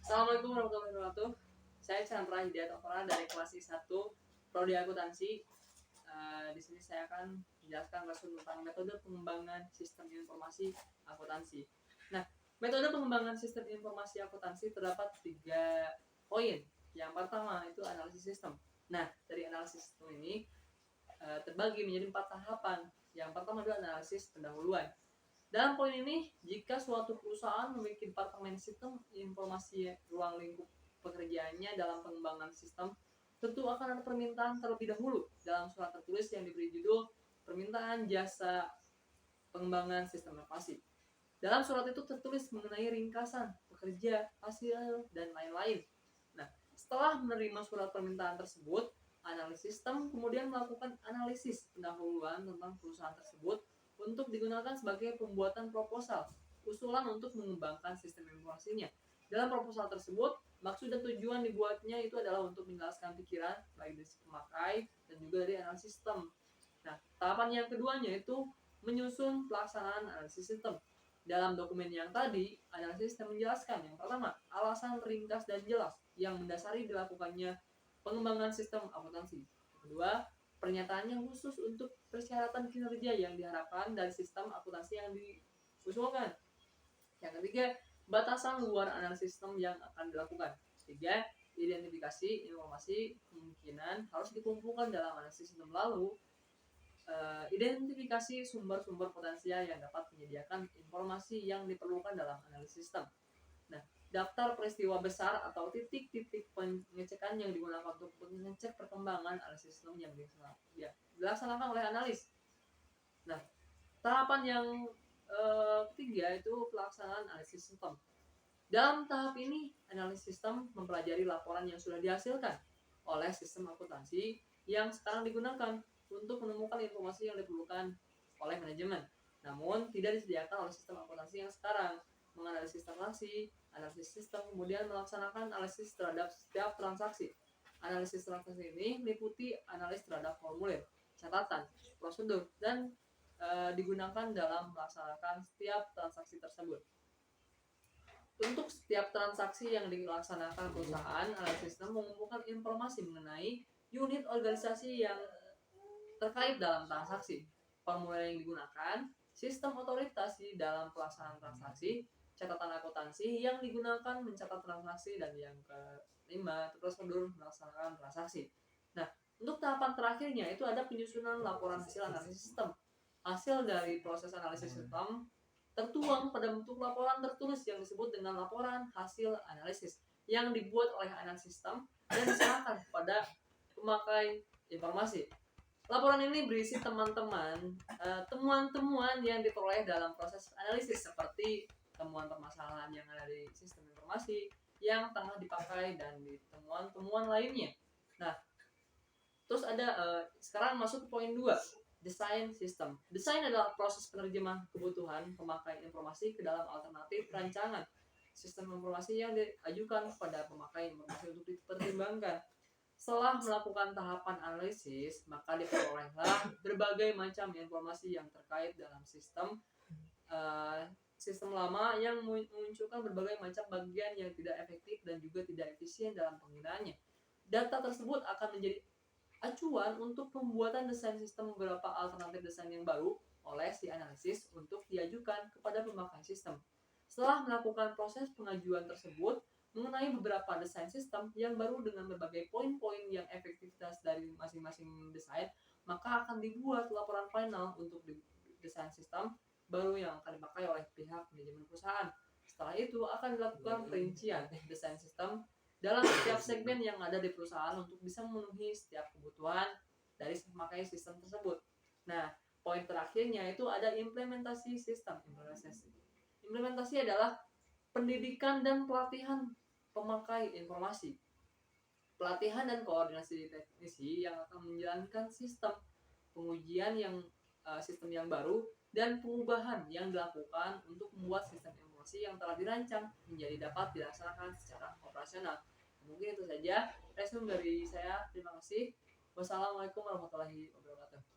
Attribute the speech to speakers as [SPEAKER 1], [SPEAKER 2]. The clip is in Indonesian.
[SPEAKER 1] Assalamualaikum warahmatullahi wabarakatuh. Saya Chandra Hidayat Oktora dari kelas I1 Prodi Akuntansi. Di sini saya akan menjelaskan tentang metode pengembangan sistem informasi akuntansi. Nah, metode pengembangan sistem informasi akuntansi terdapat 3 poin. Yang pertama itu analisis sistem. Nah, dari analisis sistem ini terbagi menjadi 4 tahapan. Yang pertama adalah analisis pendahuluan. Dalam poin ini, jika suatu perusahaan memiliki departemen sistem informasi ruang lingkup pekerjaannya dalam pengembangan sistem, tentu akan ada permintaan terlebih dahulu dalam surat tertulis yang diberi judul permintaan jasa pengembangan sistem informasi. Dalam surat itu tertulis mengenai ringkasan, pekerja, hasil, dan lain-lain. Nah, setelah menerima surat permintaan tersebut, analis sistem kemudian melakukan analisis pendahuluan tentang perusahaan tersebut untuk digunakan sebagai pembuatan proposal usulan untuk mengembangkan sistem informasinya. Dalam proposal tersebut, maksud dan tujuan dibuatnya itu adalah untuk menjelaskan pikiran baik dari pemakai dan juga dari analisis sistem. Nah, tahapan yang keduanya itu menyusun pelaksanaan analisis sistem. Dalam dokumen yang tadi, analisis sistem menjelaskan yang pertama, alasan ringkas dan jelas yang mendasari dilakukannya pengembangan sistem akuntansi. Kedua, pernyataan yang khusus untuk persyaratan kinerja yang diharapkan dari sistem akuntansi yang diusulkan. Yang ketiga, batasan luar analisis sistem yang akan dilakukan. Tiga, identifikasi informasi kemungkinan harus dikumpulkan dalam analisis sistem. Lalu, identifikasi sumber-sumber potensial yang dapat menyediakan informasi yang diperlukan dalam analisis sistem. Nah, daftar peristiwa besar atau titik-titik pengecekan yang digunakan untuk mengecek perkembangan analisis sistem yang dilaksanakan oleh analis. Nah, tahapan yang ketiga itu pelaksanaan analisis sistem. Dalam tahap ini, analisis sistem mempelajari laporan yang sudah dihasilkan oleh sistem akuntansi yang sekarang digunakan untuk menemukan informasi yang diperlukan oleh manajemen, namun tidak disediakan oleh sistem akuntansi yang sekarang. Menganalisis transaksi, analisis sistem, kemudian melaksanakan analisis terhadap setiap transaksi. Analisis transaksi ini meliputi analis terhadap formulir, catatan, prosedur, dan digunakan dalam melaksanakan setiap transaksi tersebut. Untuk setiap transaksi yang dilaksanakan perusahaan, analisis sistem mengumpulkan informasi mengenai unit organisasi yang terkait dalam transaksi, formulir yang digunakan, sistem otoritas di dalam pelaksanaan transaksi, catatan akuntansi yang digunakan mencatat transaksi, dan yang kelima, prosedur melaksanakan transaksi. Nah, untuk tahapan terakhirnya itu ada penyusunan laporan hasil analisis sistem. Hasil dari proses analisis sistem tertuang pada bentuk laporan tertulis yang disebut dengan laporan hasil analisis yang dibuat oleh analisis sistem dan diserahkan kepada pemakai informasi. Laporan ini berisi temuan-temuan yang diperoleh dalam proses analisis seperti temuan permasalahan yang ada di sistem informasi yang tengah dipakai dan di temuan-temuan lainnya. Nah, terus ada sekarang masuk ke poin 2, desain sistem. Desain adalah proses penerjemahan kebutuhan pemakai informasi ke dalam alternatif rancangan sistem informasi yang diajukan kepada pemakai informasi untuk dipertimbangkan. Setelah melakukan tahapan analisis, maka diperolehlah berbagai macam informasi yang terkait dalam sistem lama yang memunculkan berbagai macam bagian yang tidak efektif dan juga tidak efisien dalam penggunaannya. Data tersebut akan menjadi acuan untuk pembuatan desain sistem beberapa alternatif desain yang baru oleh si analisis untuk diajukan kepada pemakai sistem. Setelah melakukan proses pengajuan tersebut mengenai beberapa desain sistem yang baru dengan berbagai poin-poin yang efektivitas dari masing-masing desain, maka akan dibuat laporan final untuk desain sistem baru yang akan dipakai oleh pihak manajemen perusahaan. Setelah itu akan dilakukan perincian desain sistem dalam setiap segmen yang ada di perusahaan untuk bisa memenuhi setiap kebutuhan dari pemakai sistem tersebut. Nah, poin terakhirnya itu ada implementasi sistem. Implementasi adalah pendidikan dan pelatihan pemakai informasi. Pelatihan dan koordinasi teknisi yang akan menjalankan sistem, pengujian sistem yang baru, dan pengubahan yang dilakukan untuk membuat sistem informasi yang telah dirancang menjadi dapat dilaksanakan secara operasional. Mungkin itu saja resume dari saya. Terima kasih. Wassalamualaikum warahmatullahi wabarakatuh.